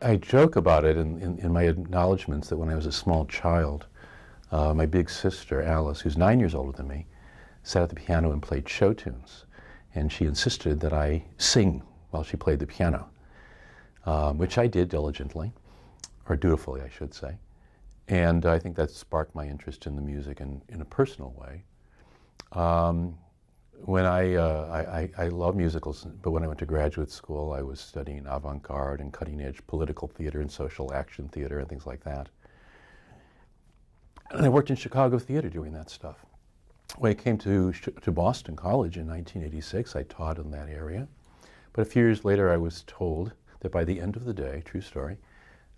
I joke about it in my acknowledgments that when I was a small child, my big sister, Alice, who's 9 years older than me, sat at the piano and played show tunes. And she insisted that I sing while she played the piano, which I did diligently, or dutifully, I should say. And I think that sparked my interest in the music in a personal way. When I love musicals, but when I went to graduate school, I was studying avant-garde and cutting-edge political theater and social action theater and things like that. And I worked in Chicago theater doing that stuff. When I came to Boston College in 1986, I taught in that area. But a few years later, I was told that by the end of the day, true story,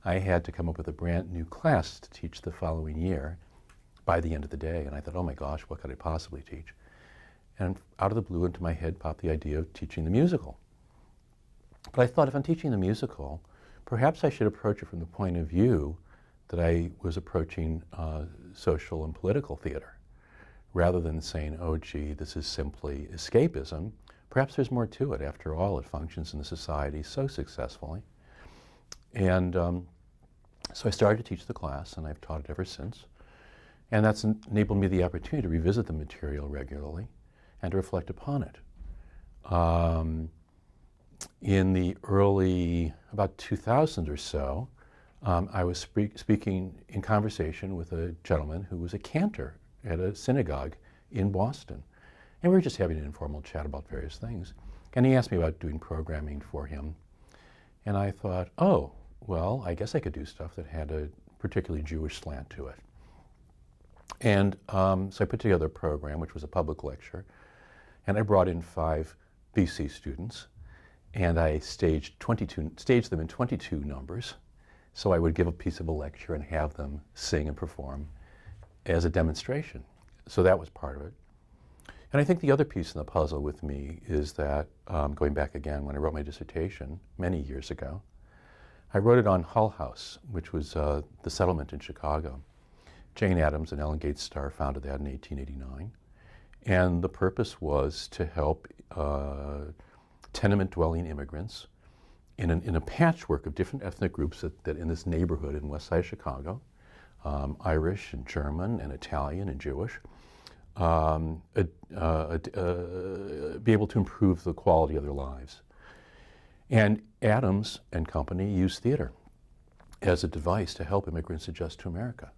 I had to come up with a brand new class to teach the following year by the end of the day. And I thought, oh my gosh, what could I possibly teach? And out of the blue into my head popped the idea of teaching the musical. But I thought, if I'm teaching the musical, perhaps I should approach it from the point of view that I was approaching social and political theater, rather than saying, oh gee, this is simply escapism. Perhaps there's more to it. After all, it functions in the society so successfully. And so I started to teach the class, and I've taught it ever since. And that's enabled me the opportunity to revisit the material regularly and to reflect upon it. In the early, about 2000 or so, I was speaking in conversation with a gentleman who was a cantor at a synagogue in Boston. And we were just having an informal chat about various things. And he asked me about doing programming for him. And I thought, oh, well, I guess I could do stuff that had a particularly Jewish slant to it. And so I put together a program, which was a public lecture. And I brought in 5 BC students. And I staged them in 22 numbers. So I would give a piece of a lecture and have them sing and perform as a demonstration. So that was part of it. And I think the other piece in the puzzle with me is that, going back again, when I wrote my dissertation many years ago, I wrote it on Hull House, which was the settlement in Chicago. Jane Addams and Ellen Gates Starr founded that in 1889. And the purpose was to help tenement-dwelling immigrants in a patchwork of different ethnic groups that in this neighborhood in West Side Chicago, Irish and German and Italian and Jewish, be able to improve the quality of their lives. And Addams and company used theater as a device to help immigrants adjust to America.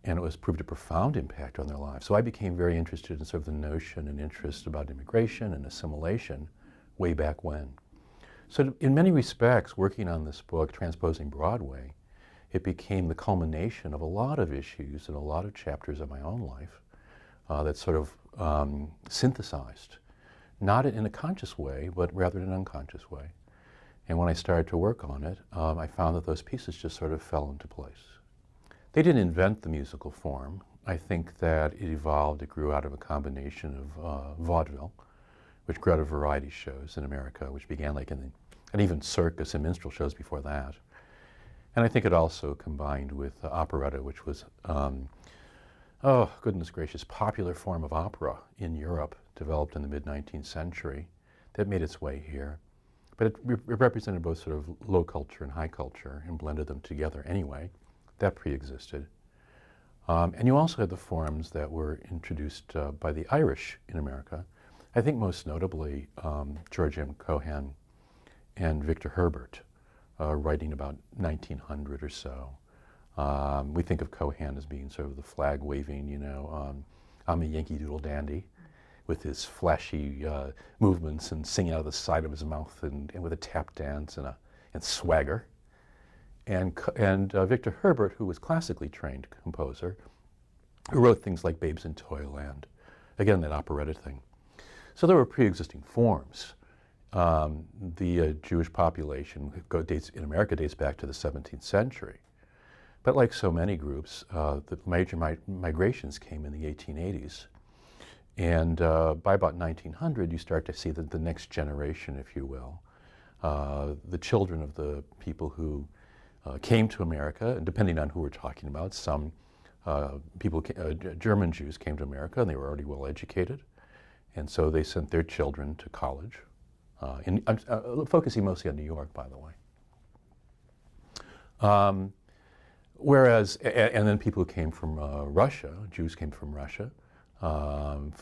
And it was proved a profound impact on their lives. So I became very interested in sort of the notion and interest about immigration and assimilation way back when. So in many respects, working on this book, Transposing Broadway, it became the culmination of a lot of issues and a lot of chapters of my own life that sort of synthesized, not in a conscious way, but rather in an unconscious way. And when I started to work on it, I found that those pieces just sort of fell into place. They didn't invent the musical form. I think that it evolved, it grew out of a combination of vaudeville, which grew out of variety shows in America, which began like and even circus and minstrel shows before that. And I think it also combined with operetta, which was, oh goodness gracious, popular form of opera in Europe, developed in the mid-19th century, that made its way here. But it represented both sort of low culture and high culture and blended them together anyway. That pre-existed. And you also had the forms that were introduced by the Irish in America. I think most notably George M. Cohan and Victor Herbert, writing about 1900 or so. We think of Cohan as being sort of the flag-waving, you know, I'm a Yankee Doodle dandy, with his flashy movements and singing out of the side of his mouth and with a tap dance and swagger. And Victor Herbert, who was classically trained composer, who wrote things like Babes in Toyland, again, that operetta thing. So there were pre-existing forms. The Jewish population in America dates back to the 17th century. But like so many groups, the major migrations came in the 1880s. And by about 1900, you start to see the next generation, if you will, the children of the people who came to America, and depending on who we're talking about, some German Jews came to America and they were already well educated, and so they sent their children to college. I'm focusing mostly on New York, by the way. And then people who came from Russia, Jews came from Russia, had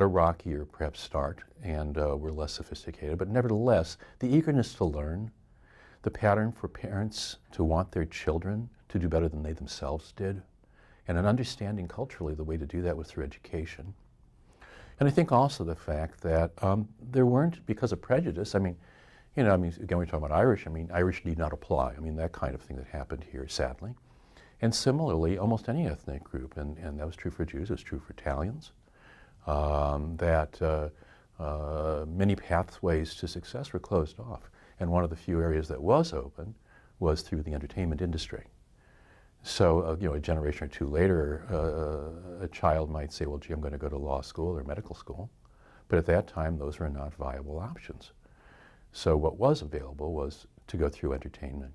a rockier perhaps start and were less sophisticated, but nevertheless, the eagerness to learn, the pattern for parents to want their children to do better than they themselves did, and an understanding culturally the way to do that was through education. And I think also the fact that there weren't, because of prejudice, again, we're talking about Irish, Irish need not apply. That kind of thing that happened here, sadly. And similarly, almost any ethnic group, and that was true for Jews, it was true for Italians, that many pathways to success were closed off. And one of the few areas that was open was through the entertainment industry. So, a generation or two later, a child might say, well, gee, I'm going to go to law school or medical school. But at that time, those were not viable options. So what was available was to go through entertainment.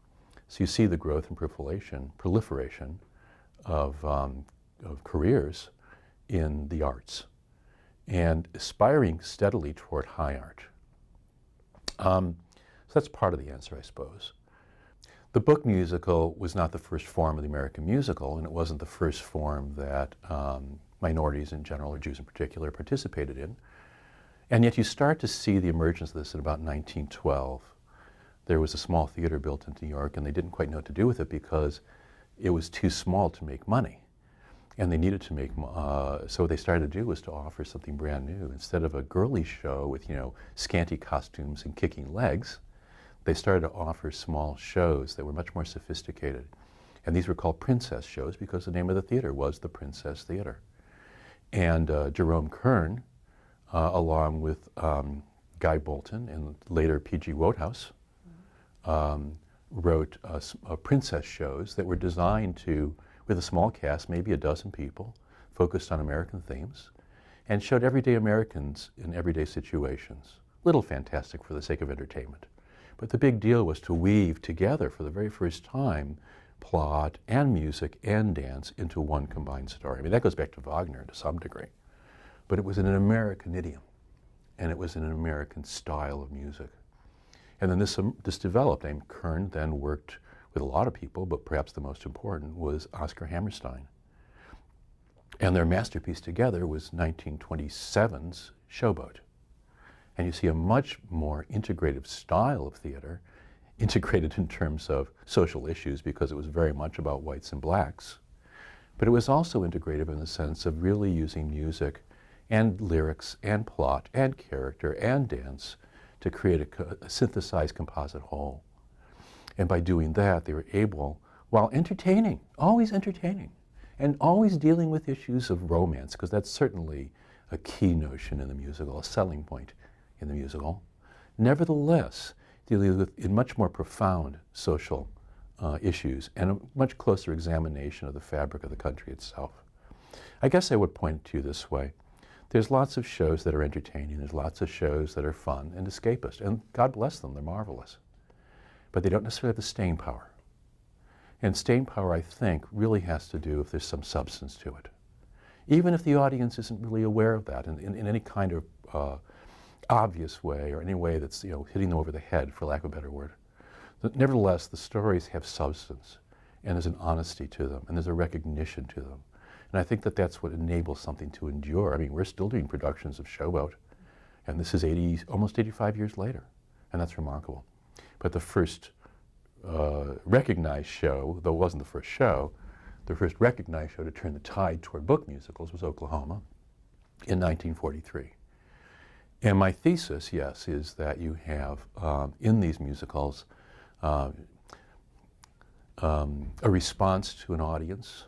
So you see the growth and proliferation of careers in the arts and aspiring steadily toward high art. So that's part of the answer, I suppose. The book musical was not the first form of the American musical, and it wasn't the first form that minorities in general, or Jews in particular, participated in. And yet you start to see the emergence of this in about 1912. There was a small theater built in New York, and they didn't quite know what to do with it because it was too small to make money. And they needed to make, so what they started to do was to offer something brand new. Instead of a girly show with, scanty costumes and kicking legs, they started to offer small shows that were much more sophisticated. And these were called princess shows because the name of the theater was the Princess Theater. And Jerome Kern, along with Guy Bolton and later P.G. Wodehouse, wrote princess shows that were designed to, with a small cast, maybe a dozen people, focused on American themes, and showed everyday Americans in everyday situations. Little fantastic for the sake of entertainment. But the big deal was to weave together for the very first time plot and music and dance into one combined story. That goes back to Wagner to some degree. But it was in an American idiom, and it was in an American style of music. And then this developed, and Kern then worked with a lot of people, but perhaps the most important was Oscar Hammerstein. And their masterpiece together was 1927's Showboat. And you see a much more integrative style of theater, integrated in terms of social issues because it was very much about whites and blacks. But it was also integrative in the sense of really using music and lyrics and plot and character and dance to create a synthesized composite whole. And by doing that, they were able, while entertaining, always entertaining, and always dealing with issues of romance, because that's certainly a key notion in the musical, a selling point in the musical, nevertheless dealing with in much more profound social issues and a much closer examination of the fabric of the country itself. I guess I would point to you this way. There's lots of shows that are entertaining, there's lots of shows that are fun and escapist, and God bless them, they're marvelous. But they don't necessarily have the staying power. And staying power, I think, really has to do if there's some substance to it. Even if the audience isn't really aware of that in any kind of obvious way or any way that's hitting them over the head, for lack of a better word. But nevertheless, the stories have substance, and there's an honesty to them, and there's a recognition to them. And I think that that's what enables something to endure. We're still doing productions of Showboat, and this is almost 85 years later, and that's remarkable. But the first recognized show, though it wasn't the first show, the first recognized show to turn the tide toward book musicals was Oklahoma in 1943. And my thesis, yes, is that you have in these musicals a response to an audience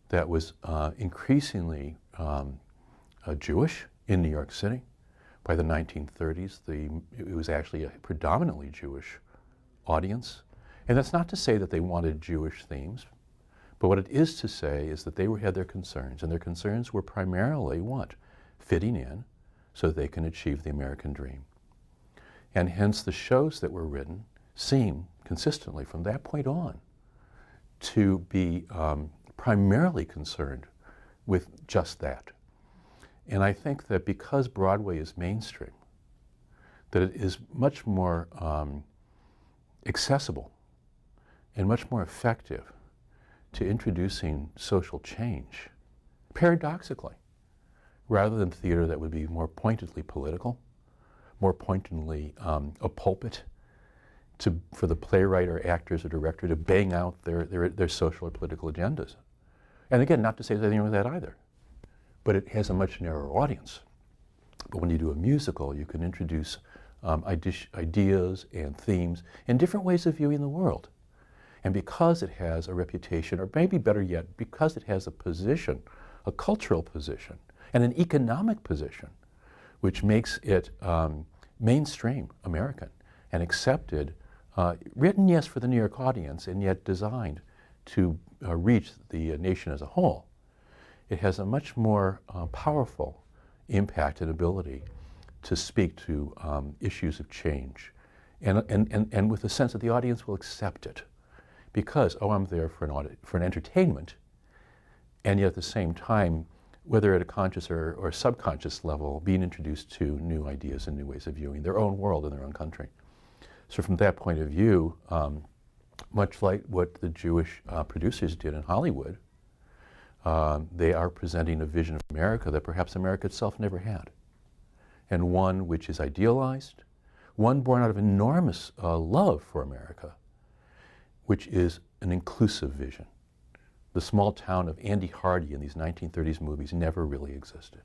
that was increasingly Jewish in New York City. By the 1930s, it was actually a predominantly Jewish audience. And that's not to say that they wanted Jewish themes, but what it is to say is that they had their concerns, and their concerns were primarily what? Fitting in so that they can achieve the American dream. And hence the shows that were written seem consistently from that point on to be primarily concerned with just that. And I think that because Broadway is mainstream, that it is much more accessible and much more effective to introducing social change, paradoxically, rather than theater that would be more pointedly political, more pointedly a pulpit for the playwright or actors or director to bang out their social or political agendas. And again, not to say there's anything wrong with that either, but it has a much narrower audience. But when you do a musical, you can introduce ideas and themes and different ways of viewing the world. And because it has a reputation, or maybe better yet, because it has a position, a cultural position, and an economic position, which makes it mainstream American and accepted, written, yes, for the New York audience, and yet designed to reach the nation as a whole, it has a much more powerful impact and ability to speak to issues of change, and with a sense that the audience will accept it. Because, oh, I'm there for an entertainment, and yet at the same time, whether at a conscious or subconscious level, being introduced to new ideas and new ways of viewing their own world and their own country. So from that point of view, much like what the Jewish producers did in Hollywood, they are presenting a vision of America that perhaps America itself never had, and one which is idealized, one born out of enormous love for America, which is an inclusive vision. The small town of Andy Hardy in these 1930s movies never really existed.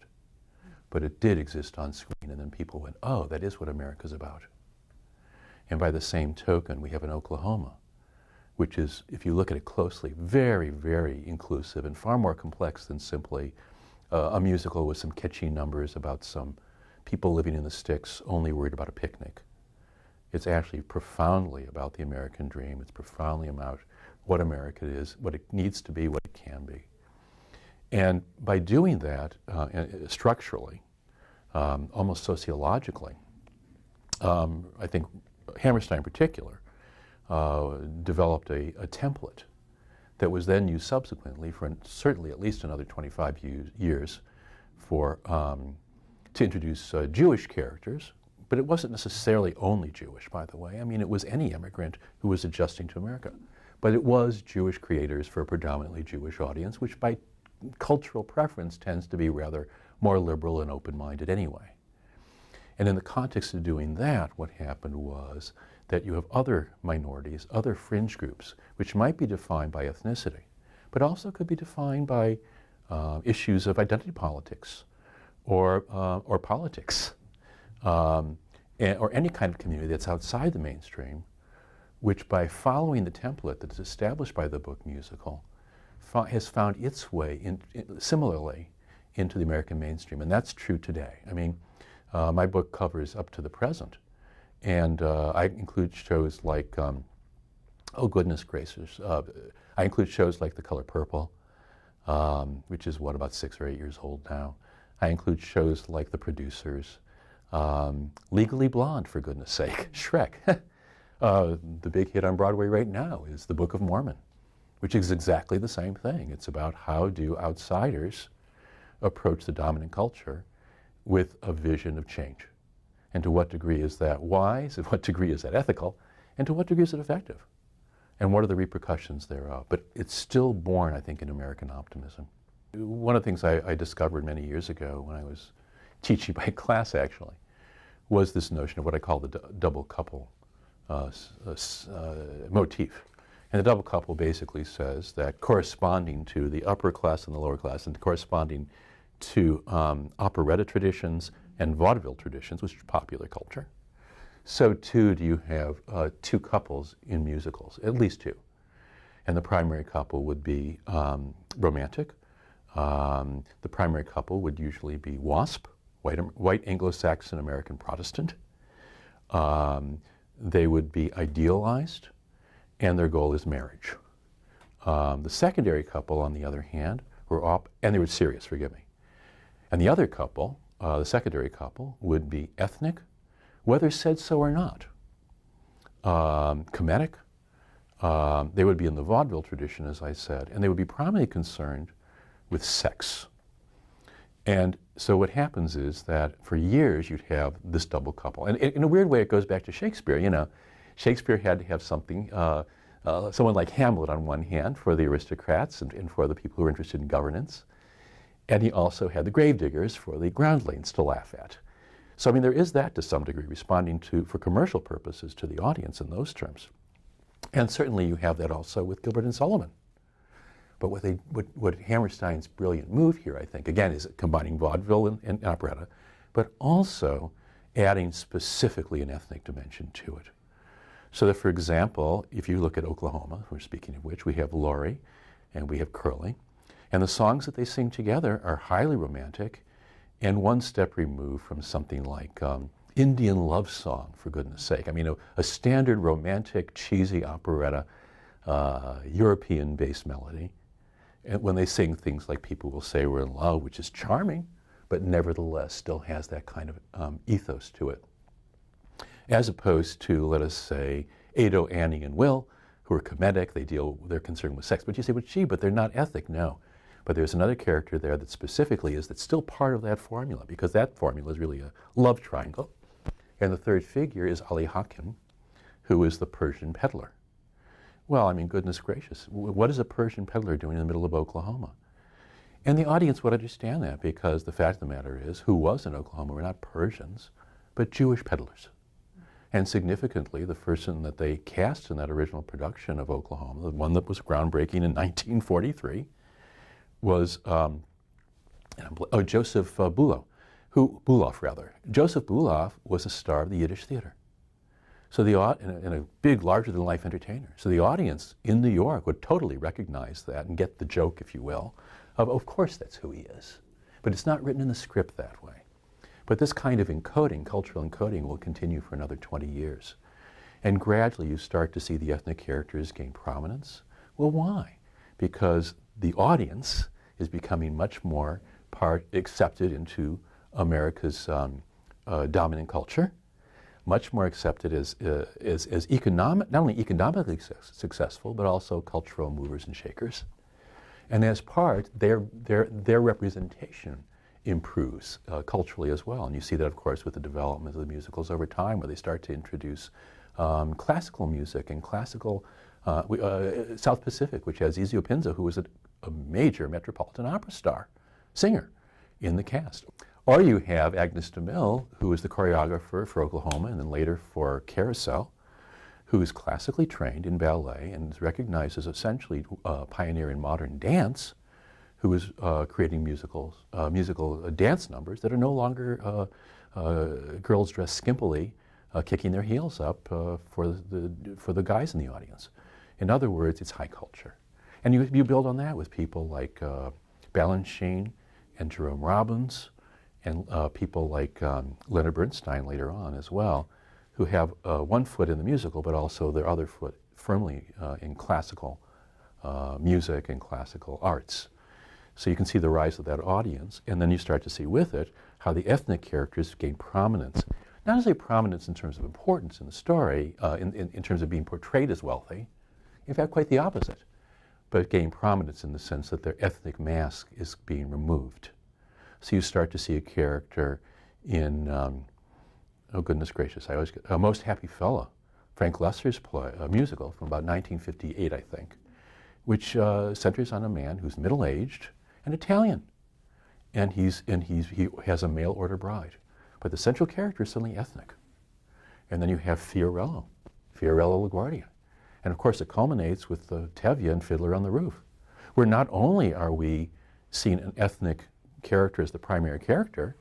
But it did exist on screen, and then people went, oh, that is what America's about. And by the same token, we have an Oklahoma, which is, if you look at it closely, very, very inclusive and far more complex than simply a musical with some catchy numbers about some people living in the sticks only worried about a picnic. It's actually profoundly about the American dream. It's profoundly about what America is, what it needs to be, what it can be. And by doing that structurally, almost sociologically, I think Hammerstein in particular developed a template that was then used subsequently for certainly at least another 25 years for, to introduce Jewish characters. But it wasn't necessarily only Jewish, by the way. I mean, it was any immigrant who was adjusting to America. But it was Jewish creators for a predominantly Jewish audience, which by cultural preference tends to be rather more liberal and open-minded anyway. And in the context of doing that, what happened was that you have other minorities, other fringe groups, which might be defined by ethnicity, but also could be defined by issues of identity politics or politics. Or any kind of community that's outside the mainstream, which by following the template that's established by the book musical, has found its way similarly into the American mainstream. And that's true today. I mean, my book covers up to the present. And I include shows like, oh goodness gracious, I include shows like The Color Purple, which is about 6 or 8 years old now. I include shows like The Producers, Legally Blonde, for goodness sake, Shrek. The big hit on Broadway right now is The Book of Mormon, which is exactly the same thing. It's about how do outsiders approach the dominant culture with a vision of change. And to what degree is that wise, and what degree is that ethical, and to what degree is it effective? And what are the repercussions thereof? But it's still born, I think, in American optimism. One of the things I discovered many years ago when I was teaching my class, actually, was this notion of what I call the double couple motif. And the double couple basically says that corresponding to the upper class and the lower class, and corresponding to operetta traditions and vaudeville traditions, which is popular culture, so too do you have two couples in musicals, at least two. And the primary couple would be romantic. The primary couple would usually be WASP, white Anglo-Saxon American Protestant. They would be idealized, and their goal is marriage. The secondary couple, on the other hand, and they were serious, forgive me. And the other couple, the secondary couple, would be ethnic, whether said so or not. Comedic. They would be in the vaudeville tradition, as I said, and they would be primarily concerned with sex. And so what happens is that for years you'd have this double couple. And in a weird way it goes back to Shakespeare. You know, Shakespeare had to have something someone like Hamlet on one hand for the aristocrats and for the people who were interested in governance. And he also had the gravediggers for the groundlings to laugh at. So, I mean, there is that to some degree, responding to, for commercial purposes, to the audience in those terms. And certainly you have that also with Gilbert and Sullivan. But what Hammerstein's brilliant move here, I think, again, is combining vaudeville and operetta, but also adding specifically an ethnic dimension to it. So that, for example, if you look at Oklahoma, we're speaking of which, we have Laurie and we have Curly, and the songs that they sing together are highly romantic and one step removed from something like Indian love song, for goodness sake. I mean, a standard romantic, cheesy operetta, European-based melody. And when they sing things like People Will Say We're in Love, which is charming, but nevertheless still has that kind of ethos to it. As opposed to, let us say, Ado, Annie, and Will, who are comedic, they're concerned with sex. But you say, but they're not ethnic, no. But there's another character there that specifically that's still part of that formula, because that formula is really a love triangle. And the third figure is Ali Hakim, who is the Persian peddler. Well, I mean, goodness gracious, what is a Persian peddler doing in the middle of Oklahoma? And the audience would understand that, because the fact of the matter is, who was in Oklahoma were not Persians, but Jewish peddlers. And significantly, the person that they cast in that original production of Oklahoma, the one that was groundbreaking in 1943, was Joseph Buloff. Joseph Buloff was a star of the Yiddish theater. So and a big, larger-than-life entertainer. So the audience in New York would totally recognize that and get the joke, if you will, of course that's who he is. But it's not written in the script that way. But this kind of encoding, cultural encoding, will continue for another 20 years. And gradually you start to see the ethnic characters gain prominence. Well, why? Because the audience is becoming much more accepted into America's dominant culture, much more accepted as not only economically successful, but also cultural movers and shakers. And as part, their representation improves culturally as well. And you see that, of course, with the development of the musicals over time, where they start to introduce classical music and classical South Pacific, which has Ezio Pinza, who was a major Metropolitan Opera star, singer in the cast. Or you have Agnes DeMille, who is the choreographer for Oklahoma and then later for Carousel, who is classically trained in ballet and is recognized as essentially a pioneer in modern dance, who is creating musical dance numbers that are no longer girls dressed skimpily kicking their heels up for the guys in the audience. In other words, it's high culture. And you build on that with people like Balanchine and Jerome Robbins, and people like Leonard Bernstein later on as well, who have one foot in the musical, but also their other foot firmly in classical music and classical arts. So you can see the rise of that audience, and then you start to see with it how the ethnic characters gain prominence. Not necessarily prominence in terms of importance in the story, in terms of being portrayed as wealthy, in fact quite the opposite, but gain prominence in the sense that their ethnic mask is being removed. So you start to see a character in, oh goodness gracious, I always get, Most Happy Fella, Frank Lesser's play, a musical from about 1958, I think, which centers on a man who's middle-aged and Italian, and he has a mail-order bride, but the central character is suddenly ethnic. And then you have Fiorello LaGuardia, and of course it culminates with Tevye and Fiddler on the Roof, where not only are we seeing an ethnic character as the primary character,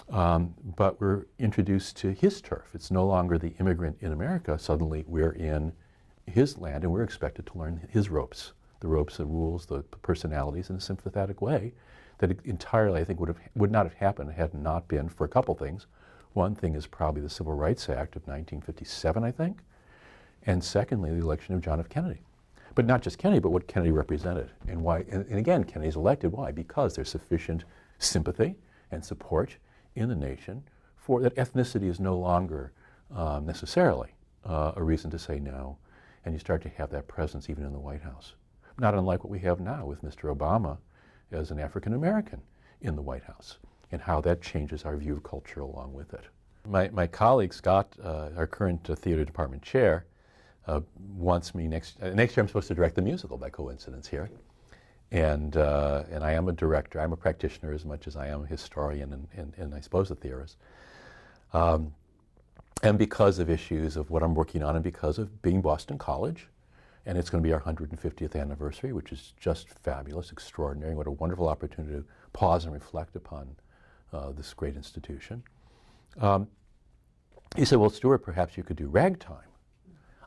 but we're introduced to his turf. It's no longer the immigrant in America. Suddenly we're in his land and we're expected to learn his ropes, the ropes, the rules, the personalities in a sympathetic way that entirely, I think, would not have happened had it not been for a couple things. One thing is probably the Civil Rights Act of 1957, I think, and secondly, the election of John F. Kennedy. But not just Kennedy, but what Kennedy represented. And why? And again, Kennedy's elected. Why? Because there's sufficient sympathy and support in the nation for that ethnicity is no longer necessarily a reason to say no. And you start to have that presence even in the White House. Not unlike what we have now with Mr. Obama as an African American in the White House, and how that changes our view of culture along with it. My colleague Scott, our current theater department chair, wants me next year. I'm supposed to direct the musical by coincidence here, and I am a director. I'm a practitioner as much as I am a historian and I suppose a theorist. And because of issues of what I'm working on, and because of being Boston College, and it's going to be our 150th anniversary, which is just fabulous, extraordinary. What a wonderful opportunity to pause and reflect upon this great institution. He said, well, Stuart, perhaps you could do ragtime.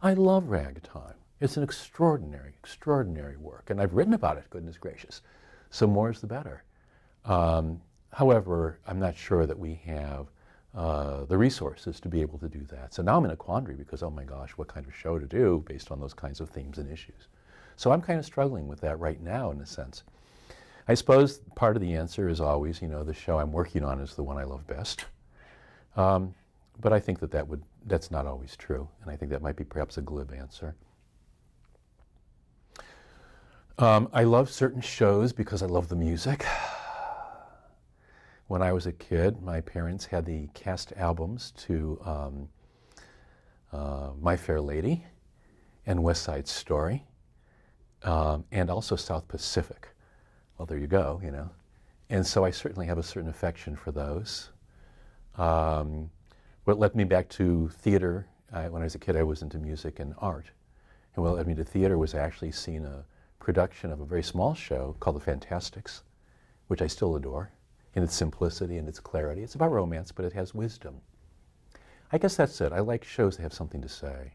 I love ragtime. It's an extraordinary, extraordinary work, and I've written about it, goodness gracious. So more is the better. However, I'm not sure that we have the resources to be able to do that. So now I'm in a quandary because, oh my gosh, what kind of show to do based on those kinds of themes and issues. So I'm kind of struggling with that right now in a sense. I suppose part of the answer is always, you know, the show I'm working on is the one I love best. But I think that's not always true, and I think that might be perhaps a glib answer. I love certain shows because I love the music. When I was a kid, my parents had the cast albums to My Fair Lady and West Side Story, and also South Pacific. Well, there you go, you know. And so I certainly have a certain affection for those. What led me back to theater, when I was a kid, I was into music and art. And what led me to theater was actually seeing a production of a very small show called The Fantastics, which I still adore, in its simplicity and its clarity. It's about romance, but it has wisdom. I guess that's it. I like shows that have something to say.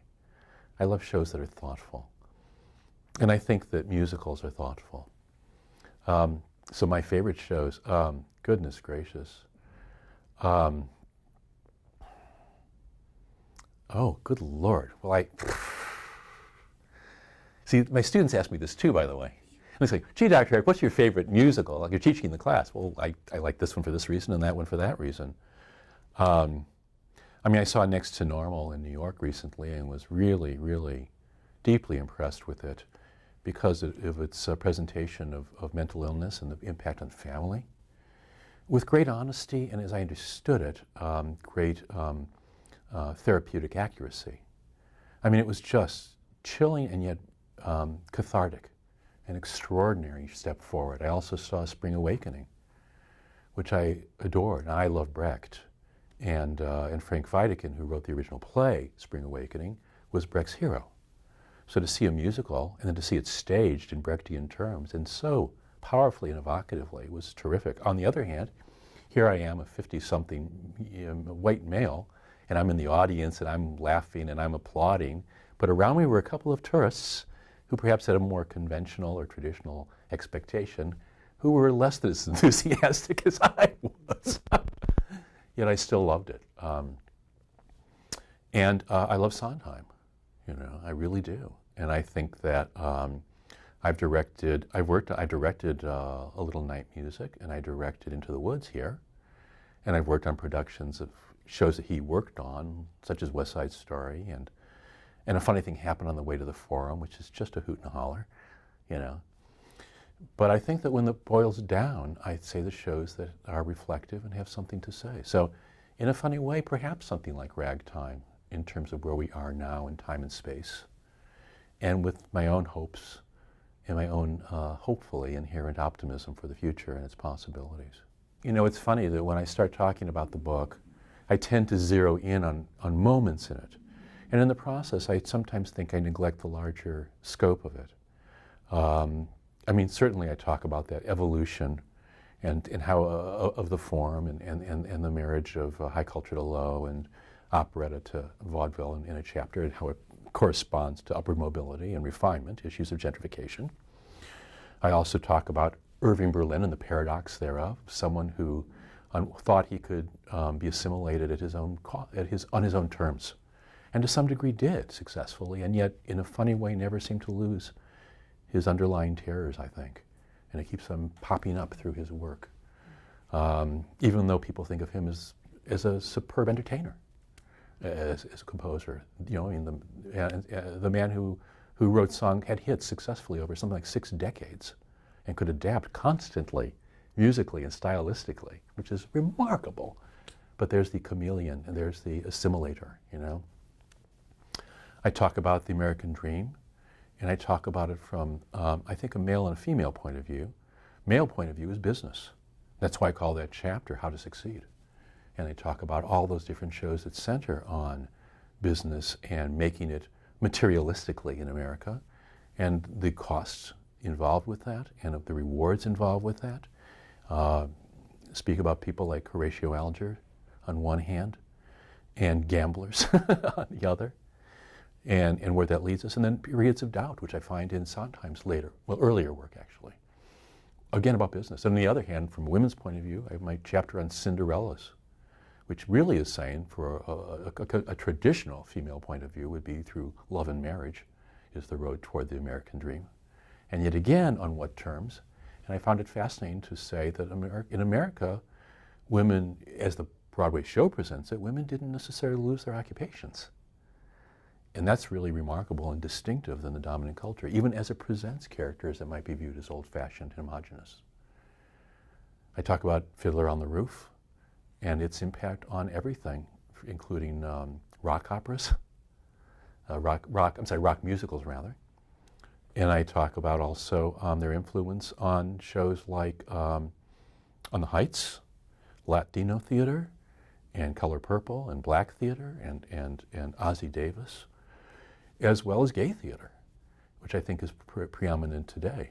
I love shows that are thoughtful. And I think that musicals are thoughtful. So my favorite shows, goodness gracious. Oh, good Lord. Well, see, my students ask me this too, by the way. And they say, gee, Dr. Hecht, what's your favorite musical? Like, you're teaching the class. Well, I like this one for this reason and that one for that reason. I mean, I saw Next to Normal in New York recently and was really, really deeply impressed with it because of its presentation of mental illness and the impact on family. With great honesty and, as I understood it, great therapeutic accuracy. I mean, it was just chilling and yet cathartic. An extraordinary step forward. I also saw Spring Awakening, which I adored. And I love Brecht. And Frank Wedekind, who wrote the original play, Spring Awakening, was Brecht's hero. So to see a musical and then to see it staged in Brechtian terms and so powerfully and evocatively was terrific. On the other hand, here I am, a 50-something white male, and I'm in the audience and I'm laughing and I'm applauding, but around me were a couple of tourists who perhaps had a more conventional or traditional expectation, who were less as enthusiastic as I was. Yet I still loved it. And I love Sondheim, you know, I really do. And I think that I've directed A Little Night Music, and I directed Into the Woods here. And I've worked on productions of shows that he worked on, such as West Side Story, and a funny thing happened on the way to the Forum, which is just a hoot and a holler, you know. But I think that when it boils down, I'd say the shows that are reflective and have something to say. So in a funny way, perhaps something like Ragtime in terms of where we are now in time and space, and with my own hopes and my own, hopefully, inherent optimism for the future and its possibilities. You know, it's funny that when I start talking about the book, I tend to zero in on moments in it. And in the process, I sometimes think I neglect the larger scope of it. I mean, certainly I talk about that evolution and how of the form and the marriage of high culture to low and operetta to vaudeville in a chapter, and how it corresponds to upward mobility and refinement, issues of gentrification. I also talk about Irving Berlin and the paradox thereof, someone who thought he could be assimilated on his own terms, and to some degree did successfully, and yet in a funny way never seemed to lose his underlying terrors, I think. And it keeps them popping up through his work, even though people think of him as a superb entertainer, as a composer. You know, I mean, the man who wrote had hits successfully over something like 6 decades and could adapt constantly, musically and stylistically, which is remarkable. But there's the chameleon and there's the assimilator, you know. I talk about the American dream, and I talk about it from, I think, a male and a female point of view. Male point of view is business. That's why I call that chapter How to Succeed. And I talk about all those different shows that center on business and making it materialistically in America, and the costs involved with that, and of the rewards involved with that. Speak about people like Horatio Alger on one hand, and gamblers on the other, and where that leads us, and then periods of doubt, which I find in sometimes later, well, earlier work actually. Again, about business. And on the other hand, from a women's point of view, I have my chapter on Cinderellas, which really is saying, for a traditional female point of view, would be through love and marriage is the road toward the American dream. And yet again, on what terms? And I found it fascinating to say that in America, women, as the Broadway show presents it, women didn't necessarily lose their occupations. And that's really remarkable and distinctive than the dominant culture, even as it presents characters that might be viewed as old-fashioned and homogenous. I talk about Fiddler on the Roof and its impact on everything, including rock operas, rock musicals rather. And I talk about also their influence on shows like On the Heights, Latino theater, and Color Purple, and Black theater, and Ossie Davis, as well as gay theater, which I think is preeminent today.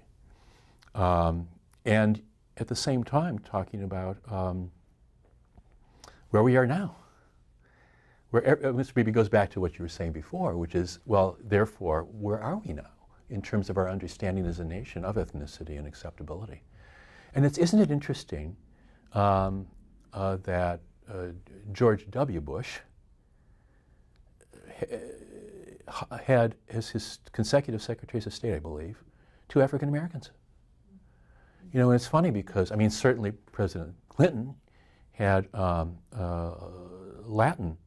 And at the same time, talking about where we are now. Which maybe goes back to what you were saying before, which is, well, therefore, where are we now in terms of our understanding as a nation of ethnicity and acceptability? And isn't it interesting that George W. Bush had as his consecutive secretaries of state, I believe, 2 African Americans. You know, and it's funny because, I mean, certainly President Clinton had Latin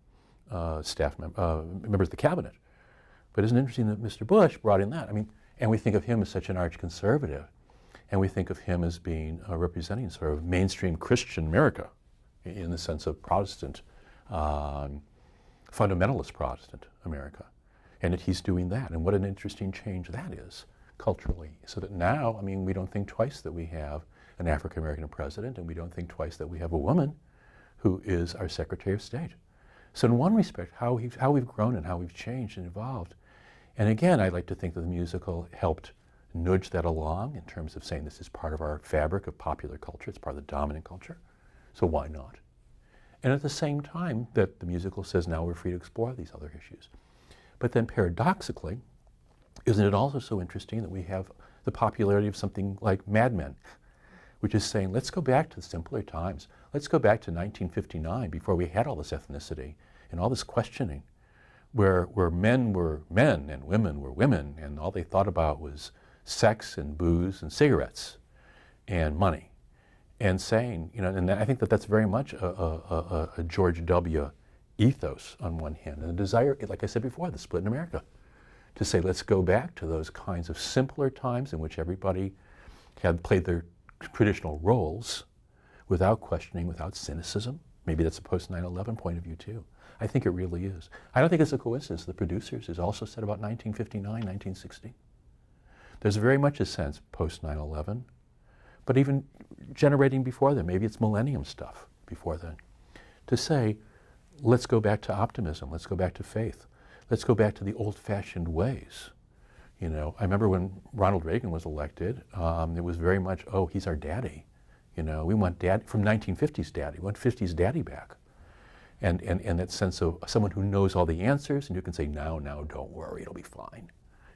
staff members of the cabinet. But isn't it interesting that Mr. Bush brought in that? I mean, and we think of him as such an arch conservative, and we think of him as being representing sort of mainstream Christian America in the sense of Protestant, fundamentalist Protestant America. And that he's doing that. And what an interesting change that is culturally. So that now, I mean, we don't think twice that we have an African American president, and we don't think twice that we have a woman who is our Secretary of State. So in one respect, how we've grown and how we've changed and evolved. And again, I like to think that the musical helped nudge that along in terms of saying this is part of our fabric of popular culture, it's part of the dominant culture, so why not? And at the same time that the musical says now we're free to explore these other issues. But then paradoxically, isn't it also so interesting that we have the popularity of something like Mad Men, which is saying, let's go back to simpler times. Let's go back to 1959, before we had all this ethnicity and all this questioning, where men were men and women were women, and all they thought about was sex and booze and cigarettes and money. And saying, you know, and I think that that's very much a George W. ethos on one hand, and a desire, like I said before, the split in America, to say, let's go back to those kinds of simpler times in which everybody had played their traditional roles without questioning, without cynicism. Maybe that's a post-9/11 point of view too. I think it really is. I don't think it's a coincidence. The producers has also said about 1959, 1960. There's very much a sense post-9/11, but even generating before then, maybe it's millennium stuff before then, to say, let's go back to optimism, let's go back to faith, let's go back to the old-fashioned ways. You know, I remember when Ronald Reagan was elected, it was very much, oh, he's our daddy. You know, we want dad from 1950s daddy, we want 50s daddy back. And that sense of someone who knows all the answers, and you can say, now, don't worry, it'll be fine,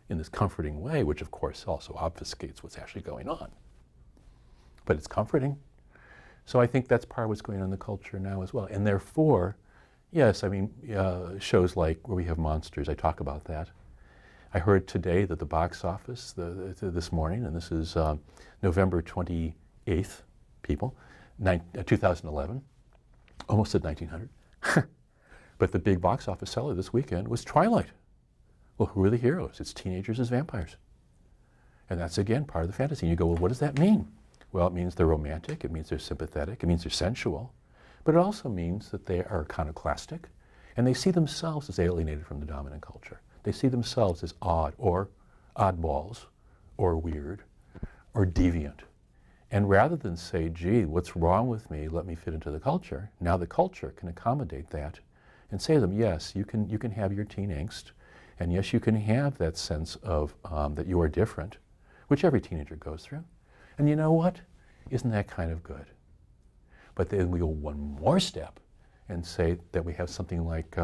in this comforting way, which of course also obfuscates what's actually going on. But it's comforting. So I think that's part of what's going on in the culture now as well. And therefore, yes, I mean, shows like where we have monsters, I talk about that. I heard today that the box office, this morning, and this is November 28th, people, 2011, almost said 1900. But the big box office seller this weekend was Twilight. Well, who are the heroes? It's teenagers as vampires. And that's, again, part of the fantasy. And you go, well, what does that mean? Well, it means they're romantic, it means they're sympathetic, it means they're sensual, but it also means that they are iconoclastic, and they see themselves as alienated from the dominant culture. They see themselves as odd or oddballs or weird or deviant. And rather than say, gee, what's wrong with me? Let me fit into the culture. Now the culture can accommodate that and say to them, yes, you can have your teen angst, and yes, you can have that sense of that you are different, which every teenager goes through. And you know what? Isn't that kind of good? But then we go one more step and say that we have something like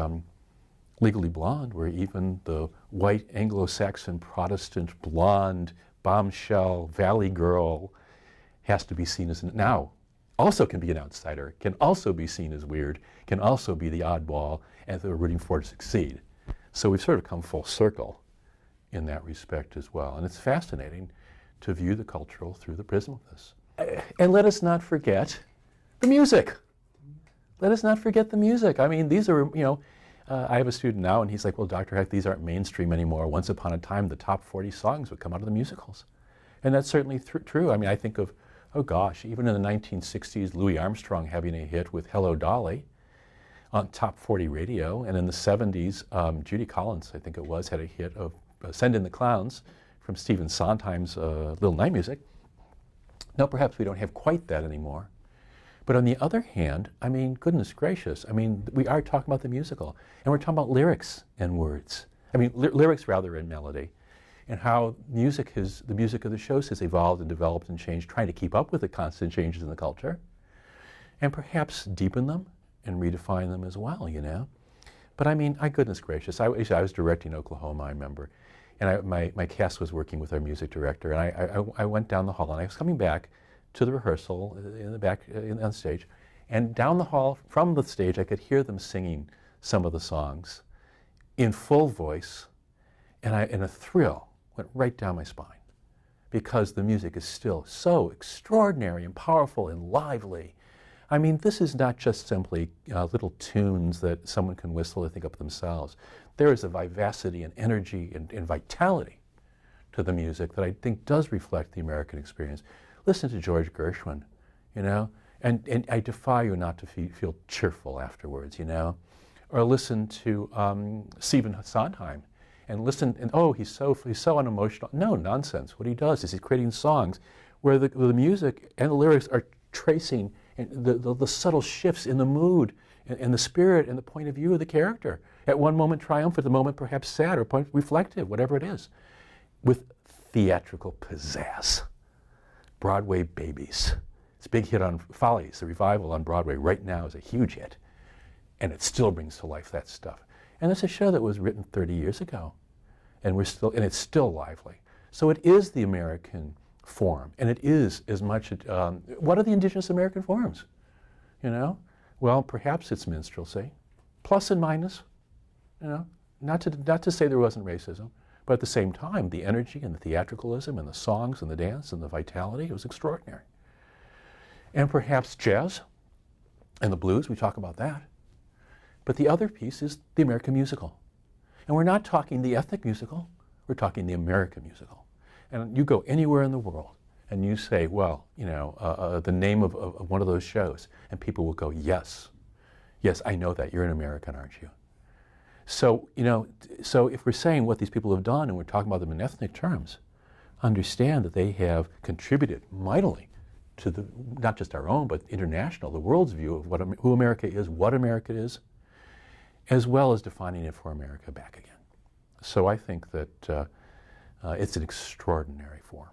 Legally Blonde, where even the white Anglo-Saxon Protestant blonde bombshell valley girl has to be seen as, now also can be an outsider, can also be seen as weird, can also be the oddball, and they're rooting for to succeed. So we've sort of come full circle in that respect as well. And it's fascinating to view the cultural through the prism of this. And let us not forget the music. Let us not forget the music. I mean, these are, I have a student now, and he's like, well, Dr. Hecht, these aren't mainstream anymore. Once upon a time, the top 40 songs would come out of the musicals. And that's certainly true. I mean, I think of, oh gosh, even in the 1960s, Louis Armstrong having a hit with Hello Dolly on top 40 radio. And in the 70s, Judy Collins, I think it was, had a hit of Send in the Clowns from Stephen Sondheim's Little Night Music. Now, perhaps we don't have quite that anymore. But on the other hand, I mean, goodness gracious, I mean, we are talking about the musical, and we're talking about lyrics and words. I mean, lyrics rather and melody, and how the music of the shows has evolved and developed and changed, trying to keep up with the constant changes in the culture, and perhaps deepen them and redefine them as well, But I mean, goodness gracious, I was directing Oklahoma, I remember, and my cast was working with our music director, and I went down the hall, and I was coming back to the rehearsal in the back on stage, and down the hall from the stage I could hear them singing some of the songs in full voice, and a thrill went right down my spine, because the music is still so extraordinary and powerful and lively. I mean, this is not just simply little tunes that someone can whistle or think up themselves. There is a vivacity and energy and vitality to the music that I think does reflect the American experience. Listen to George Gershwin, and I defy you not to feel cheerful afterwards, Or listen to Stephen Sondheim, and listen, and oh, he's so unemotional. No, nonsense. What he does is he's creating songs where the music and the lyrics are tracing the subtle shifts in the mood and the spirit and the point of view of the character. At one moment triumphant, at the moment perhaps sad or reflective, whatever it is, with theatrical pizzazz. Broadway Babies. It's a big hit on Follies. The revival on Broadway right now is a huge hit. And it still brings to life that stuff. And it's a show that was written 30 years ago. And it's still lively. So it is the American form. And it is as much, what are the indigenous American forms? Well, perhaps it's minstrelsy. Plus and minus. Not to say there wasn't racism. But at the same time, the energy and the theatricalism and the songs and the dance and the vitality, it was extraordinary. And perhaps jazz and the blues, we talk about that. But the other piece is the American musical. And we're not talking the ethnic musical, we're talking the American musical. And you go anywhere in the world and you say, well, the name of one of those shows, and people will go, yes, I know that, you're an American, aren't you? So, so if we're saying what these people have done and we're talking about them in ethnic terms, understand that they have contributed mightily to not just our own, but international, the world's view of who America is, what America is, as well as defining it for America back again. So I think that it's an extraordinary form.